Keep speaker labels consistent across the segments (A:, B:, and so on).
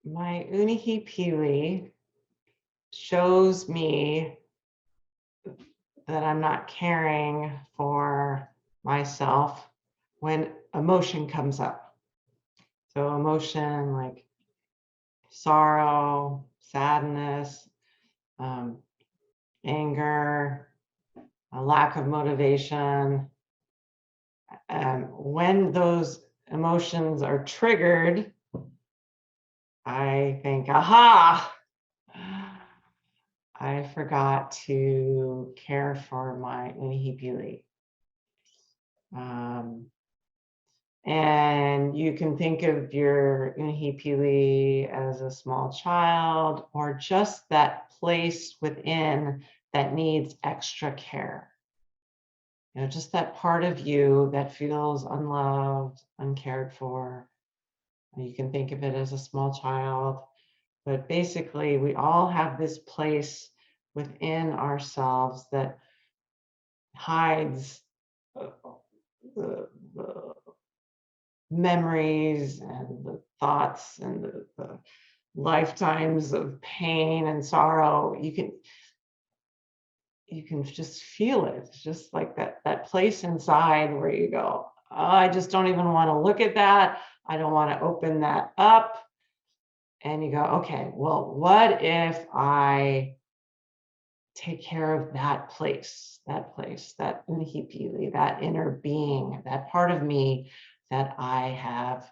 A: My Unihipili shows me that I'm not caring for myself when emotion comes up. So emotion like sorrow, sadness, anger, a lack of motivation. When those emotions are triggered, I think, aha, I forgot to care for my Unihipili. And you can think of your Unihipili as a small child or just that place within that needs extra care. You know, just that part of you that feels unloved, uncared for. You can think of it as a small child, but basically we all have this place within ourselves that hides the memories and the thoughts and the lifetimes of pain and sorrow. You can just feel it. It's just like that place inside where you go, oh, I just don't even want to look at that. I don't want to open that up. And you go, okay, well, what if I take care of that place, that Unihipili, that inner being, that part of me that I have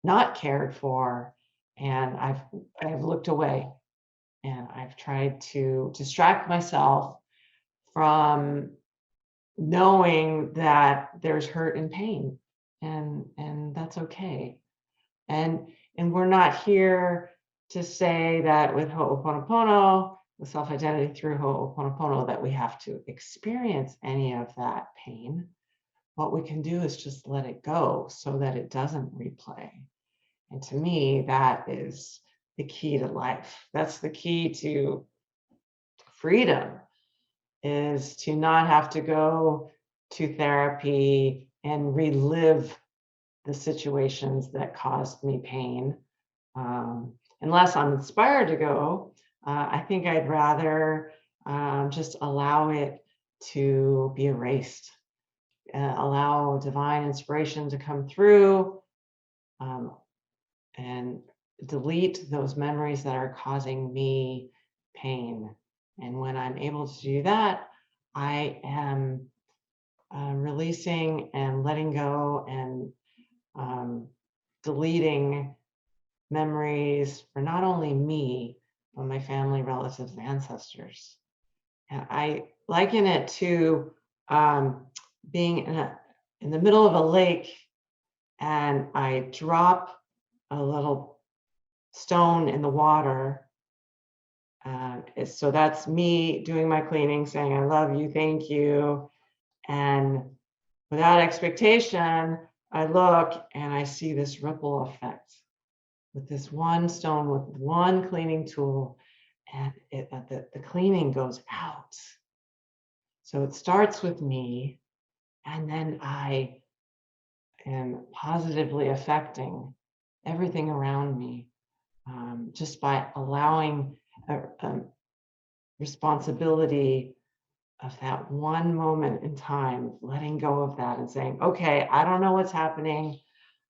A: not cared for, and I've looked away, and I've tried to distract myself from knowing that there's hurt and pain, and that's okay. And we're not here to say that with hooponopono, with self-identity through hooponopono, that we have to experience any of that pain. What we can do is just let it go so that it doesn't replay. And to me, that is the key to life. That's the key to freedom, is to not have to go to therapy and relive the situations that caused me pain. Unless I'm inspired to go, I think I'd rather just allow it to be erased, allow divine inspiration to come through, and delete those memories that are causing me pain. And when I'm able to do that, I am releasing and letting go and deleting memories for not only me, but my family, relatives, and ancestors. And I liken it to being in the middle of a lake, and I drop a little stone in the water. So that's me doing my cleaning, saying, I love you, thank you. And without expectation, I look and I see this ripple effect with this one stone, with one cleaning tool, and the cleaning goes out. So it starts with me, and then I am positively affecting everything around me, just by allowing a responsibility of that one moment in time, letting go of that and saying, okay, I don't know what's happening,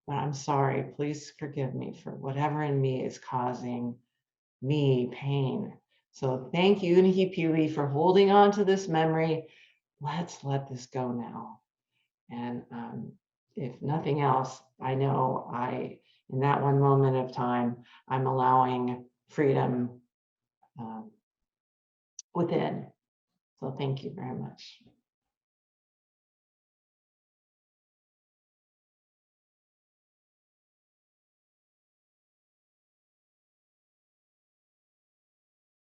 A: but I'm sorry, please forgive me for whatever in me is causing me pain. So thank you, Unihipili, for holding on to this memory. Let's let this go now. And if nothing else, I know in that one moment of time, I'm allowing freedom within. So thank you very much.